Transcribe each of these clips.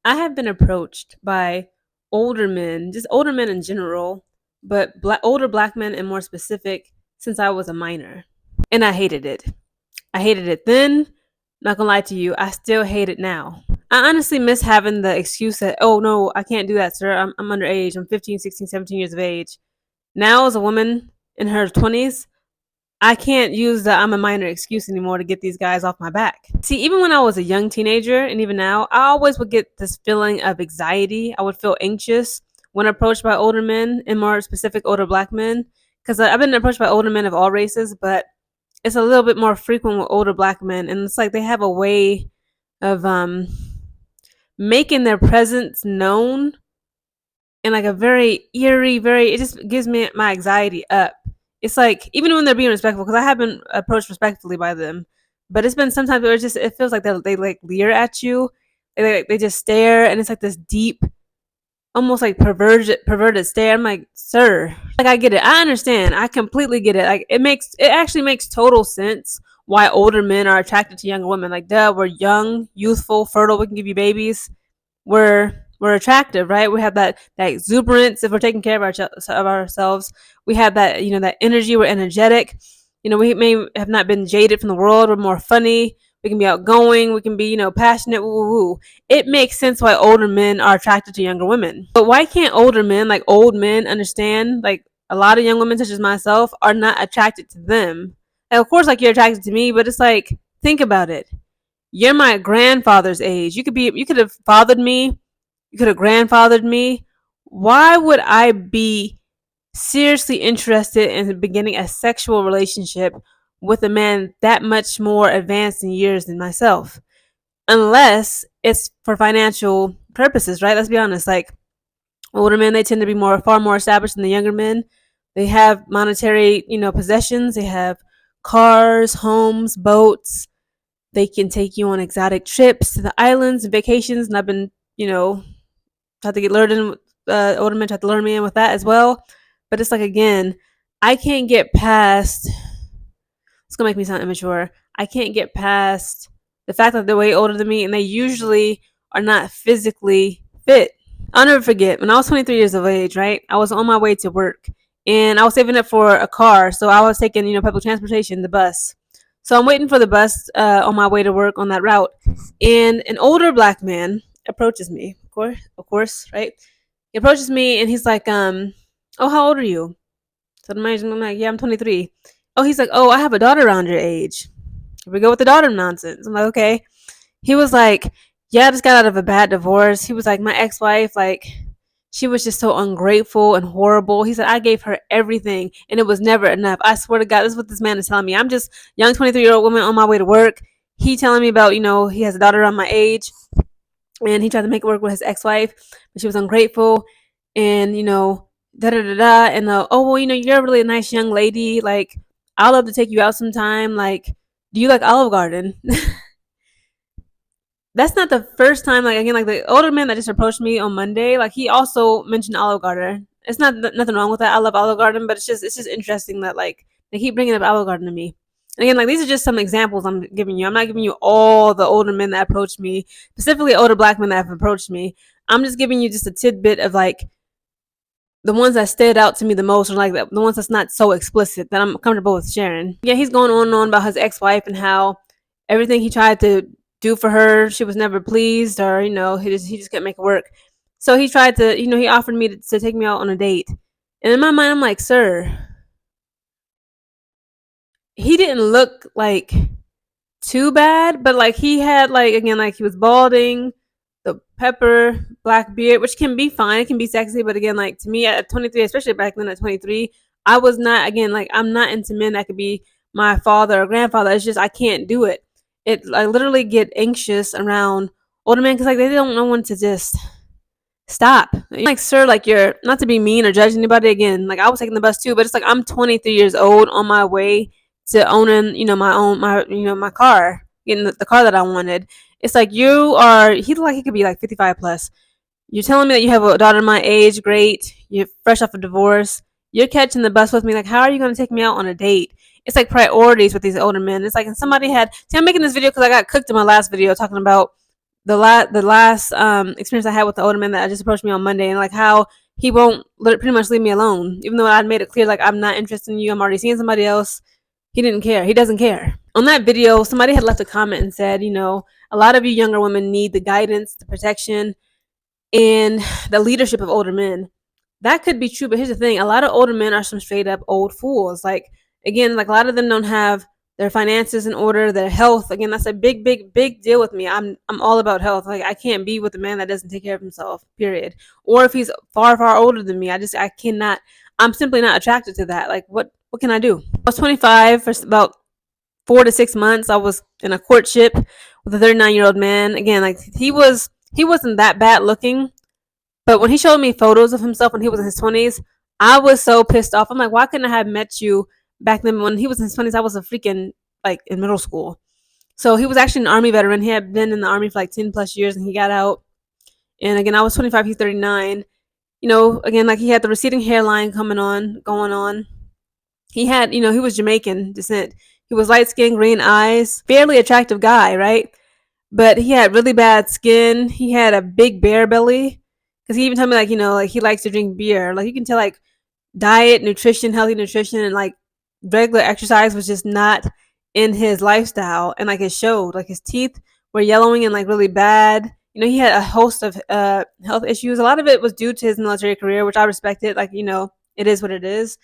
I have been approached by older men, just older men in general, but older black men and more specific, since I was a minor. And I hated it. I hated it then. Not gonna lie to you, I still hate it now. I honestly miss having the excuse that, oh no, I can't do that, sir. I'm underage. I'm 15, 16, 17 years of age. Now, as a woman in her 20s, I can't use the I'm a minor excuse anymore to get these guys off my back. See, even when I was a young teenager and even now, I always would get this feeling of anxiety. I would feel anxious when approached by older men and more specific older black men. Because I've been approached by older men of all races, but it's a little bit more frequent with older black men. And it's like they have a way of making their presence known in like a very eerie, it just gives me my anxiety up. It's like even when they're being respectful, because I have been approached respectfully by them, but it's been sometimes where it feels like they like leer at you, they just stare, and it's like this deep, almost like perverted stare. I'm like, sir, like I get it, I understand, I completely get it. Like it actually makes total sense why older men are attracted to younger women. Like, duh, we're young, youthful, fertile, we can give you babies, we're attractive, right? We have that exuberance if we're taking care of ourselves. We have that, that energy. We're energetic. We may have not been jaded from the world. We're more funny. We can be outgoing. We can be, passionate. Woo, woo, woo. It makes sense why older men are attracted to younger women. But why can't older men, like old men, understand? Like a lot of young women, such as myself, are not attracted to them. And of course, like you're attracted to me, but it's like, think about it. You're my grandfather's age. You could have fathered me. You could have grandfathered me. Why would I be seriously interested in beginning a sexual relationship with a man that much more advanced in years than myself? Unless it's for financial purposes, right? Let's be honest. Like older men, they tend to be far more established than the younger men. They have monetary, possessions. They have cars, homes, boats. They can take you on exotic trips to the islands and vacations. And I've been, tried to get lured in. Older men tried to lure me in with that as well. But it's like, again, I can't get past. It's gonna make me sound immature. I can't get past the fact that they're way older than me, and they usually are not physically fit. I'll never forget when I was 23 years of age. Right, I was on my way to work, and I was saving up for a car, so I was taking public transportation, the bus. So I'm waiting for the bus on my way to work on that route, and an older black man approaches me. Of course, right? He approaches me and he's like, "Oh, how old are you?" So I'm like, "Yeah, I'm 23." Oh, he's like, "Oh, I have a daughter around your age." Here we go with the daughter nonsense. I'm like, "Okay." He was like, "Yeah, I just got out of a bad divorce." He was like, "My ex-wife, like, she was just so ungrateful and horrible." He said, "I gave her everything and it was never enough. I swear to God, this is what this man is telling me. I'm just young 23-year-old woman on my way to work. He telling me about, he has a daughter around my age, and he tried to make it work with his ex-wife, but she was ungrateful, and da da da da, and oh well, you're a really nice young lady. Like, I'd love to take you out sometime. Like, do you like Olive Garden?" That's not the first time. Like, again, like the older man that just approached me on Monday, like he also mentioned Olive Garden. It's not nothing wrong with that. I love Olive Garden, but it's just interesting that like they keep bringing up Olive Garden to me. And again, like these are just some examples I'm giving you. I'm not giving you all the older men that approached me, specifically older black men that have approached me. I'm just giving you just a tidbit of like the ones that stood out to me the most, or like the ones that's not so explicit that I'm comfortable with sharing. Yeah, he's going on and on about his ex-wife and how everything he tried to do for her, she was never pleased, or he just couldn't make it work. So he tried to, he offered me to take me out on a date, and in my mind, I'm like, sir, he didn't look like too bad, but like he had like, again, like he was balding, the pepper black beard, which can be fine, it can be sexy, but again, like to me at 23, especially back then at 23, I was not, again, like I'm not into men that could be my father or grandfather. It's just I can't do it. I literally get anxious around older men because like they don't know when to just stop. Like, sir, like you're not to be mean or judge anybody. Again, like I was taking the bus too, but it's like I'm 23 years old on my way to owning, my car, getting the car that I wanted. It's like he looked like he could be like 55 plus. You're telling me that you have a daughter my age, great. You're fresh off a divorce. You're catching the bus with me. Like, how are you going to take me out on a date? It's like priorities with these older men. It's like, and somebody had, see, I'm making this video because I got cooked in my last video talking about the last experience I had with the older man that just approached me on Monday, and like how he won't pretty much leave me alone, even though I'd made it clear like I'm not interested in you. I'm already seeing somebody else. He didn't care. He doesn't care. On that video, somebody had left a comment and said, a lot of you younger women need the guidance, the protection, and the leadership of older men. That could be true, but here's the thing: a lot of older men are some straight up old fools. Like, again, like a lot of them don't have their finances in order, their health. Again, that's a big, big, big deal with me. I'm all about health. Like, I can't be with a man that doesn't take care of himself. Period. Or if he's far, far older than me, I cannot. I'm simply not attracted to that. Like, what can I do? I was 25 for about 4 to 6 months. I was in a courtship with a 39-year-old man. Again, like he wasn't that bad looking, but when he showed me photos of himself when he was in his 20s, I was so pissed off. I'm like, why couldn't I have met you back then? When he was in his 20s, I was a freaking, like, in middle school. So he was actually an Army veteran. He had been in the Army for like 10 plus years and he got out. And again, I was 25, he's 39. Again, like he had the receding hairline going on. He had, he was Jamaican descent. He was light skinned, green eyes, fairly attractive guy, right? But he had really bad skin. He had a big bear belly. Because he even told me, like, like he likes to drink beer. Like, you can tell, like, diet, nutrition, healthy nutrition, and, like, regular exercise was just not in his lifestyle. And, like, it showed. Like, his teeth were yellowing and, like, really bad. He had a host of health issues. A lot of it was due to his military career, which I respected. Like, it is what it is.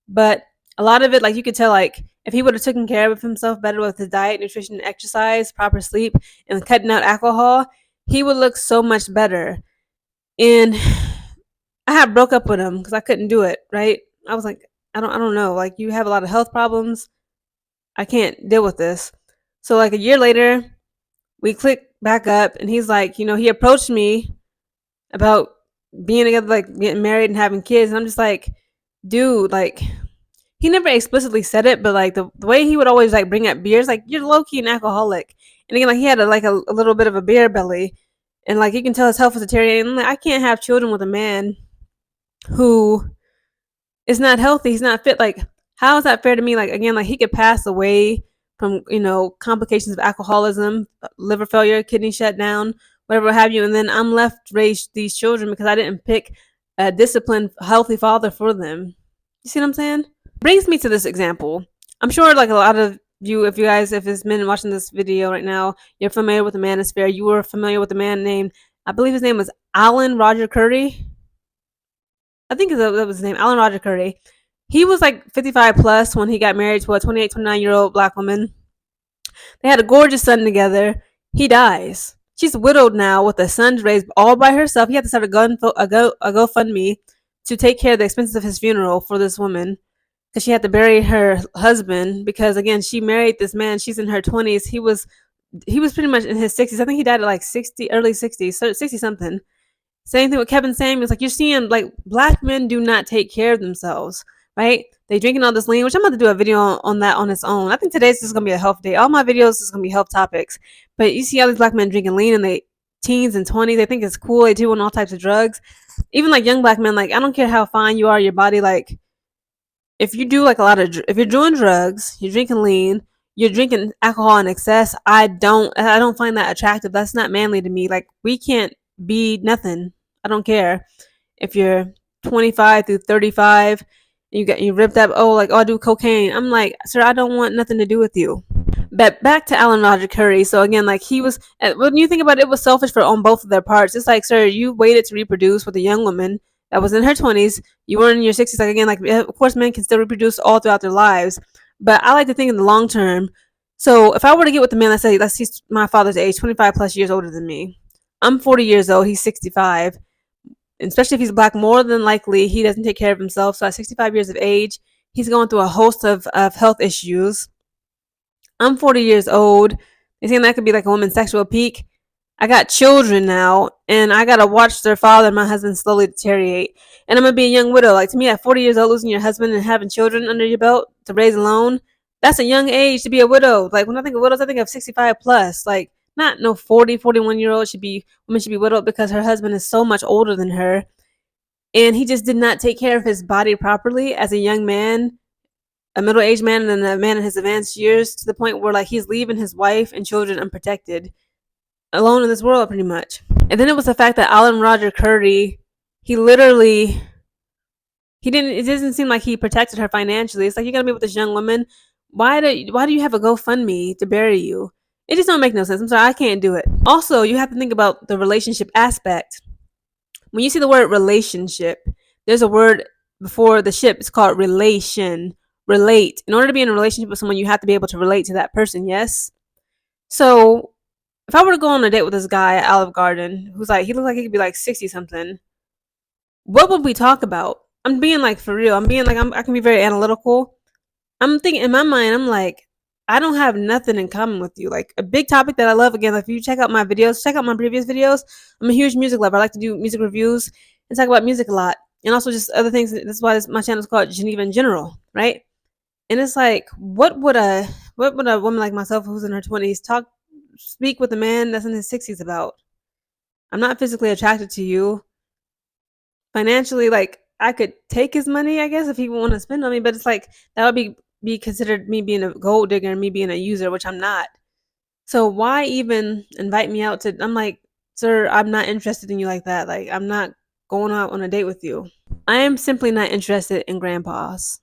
But a lot of it, like, you could tell, like, if he would have taken care of himself better with his diet, nutrition, exercise, proper sleep, and cutting out alcohol, he would look so much better. And I had broke up with him because I couldn't do it, right? I was like, I don't know. Like, you have a lot of health problems. I can't deal with this. So, like, a year later, we clicked back up, and he's like, he approached me about being together, like getting married and having kids. And I'm just like, dude, like, he never explicitly said it, but like the way he would always like bring up beers, like, you're low key an alcoholic. And again, like, he had a little bit of a beer belly, and like you can tell his health was deteriorating. Like, I can't have children with a man who is not healthy. He's not fit. Like, how is that fair to me? Like, again, like, he could pass away from complications of alcoholism, liver failure, kidney shutdown, whatever have you, and then I'm left to raise these children because I didn't pick a disciplined, healthy father for them. You see what I'm saying? Brings me to this example. I'm sure, like, a lot of you, if it's men watching this video right now, you're familiar with the manosphere. You were familiar with a man named, I believe his name was Alan Roger Curry. I think that was his name, Alan Roger Curry. He was like 55 plus when he got married to a 28, 29-year-old black woman. They had a gorgeous son together. He dies. She's widowed now with a son raised all by herself. He had to start a GoFundMe to take care of the expenses of his funeral for this woman, because she had to bury her husband, because again, she married this man. She's in her 20s. He was pretty much in his 60s. I think he died at like 60, early 60s, 60 something. Same thing with Kevin Samuels. Like, you're seeing, like, black men do not take care of themselves, right? They drinking all this lean, which I'm about to do a video on that on its own. I think today's just gonna be a health day. All my videos is gonna be health topics. But you see all these black men drinking lean in their teens and 20s. They think it's cool. They doing all types of drugs. Even like young black men, like, I don't care how fine you are, your body, like, if you do like if you're doing drugs, you're drinking lean, you're drinking alcohol in excess, I don't find that attractive. That's not manly to me. Like, we can't be nothing. I don't care if you're 25 through 35 and you ripped up, I do cocaine. I'm like, sir, I don't want nothing to do with you. But back to Alan Roger Curry. So again, like, he was, when you think about it, it was selfish on both of their parts. It's like, sir, you waited to reproduce with a young woman that was in her 20s. You were in your 60s. Like, again, like, of course, men can still reproduce all throughout their lives. But I like to think in the long term. So if I were to get with a man, let's say he's my father's age, 25 plus years older than me. I'm 40 years old. He's 65. And especially if he's black, more than likely he doesn't take care of himself. So at 65 years of age, he's going through a host of health issues. I'm 40 years old. They think that could be like a woman's sexual peak. I got children now, and I gotta watch their father and my husband slowly deteriorate. And I'm gonna be a young widow. Like, to me, at 40 years old, losing your husband and having children under your belt to raise alone, that's a young age to be a widow. Like, when I think of widows, I think of 65 plus. Like, not no 40, 41-year-old woman should be widowed because her husband is so much older than her. And he just did not take care of his body properly as a young man, a middle-aged man, and then a man in his advanced years, to the point where, like, he's leaving his wife and children unprotected. alone in this world, pretty much. And then it was the fact that Alan Roger Curry, he literally, he didn't, it doesn't seem like he protected her financially. It's like, you're gonna be with this young woman. Why do you have a GoFundMe to bury you? It just don't make no sense. I'm sorry, I can't do it. Also, you have to think about the relationship aspect. When you see the word relationship, there's a word before the ship. It's called relation. Relate. In order to be in a relationship with someone, you have to be able to relate to that person. Yes. So if I were to go on a date with this guy at Olive Garden, who's like, he looks like he could be like 60 something, what would we talk about? I'm being like for real. I'm being like, I can be very analytical. I'm thinking in my mind, I'm like, I don't have nothing in common with you. Like a big topic that I love, again, like if you check out my videos, check out my previous videos. I'm a huge music lover. I like to do music reviews and talk about music a lot. And also just other things. That's why my channel is called Geneva in General, right? And it's like, what would a woman like myself who's in her 20s speak with a man that's in his 60s about? I'm not physically attracted to you. Financially, like I could take his money, I guess, if he want to spend on me, but it's like that would be considered me being a gold digger and me being a user, which I'm not. So why even invite me out to? I'm like, sir, I'm not interested in you like that. Like I'm not going out on a date with you. I am simply not interested in grandpas.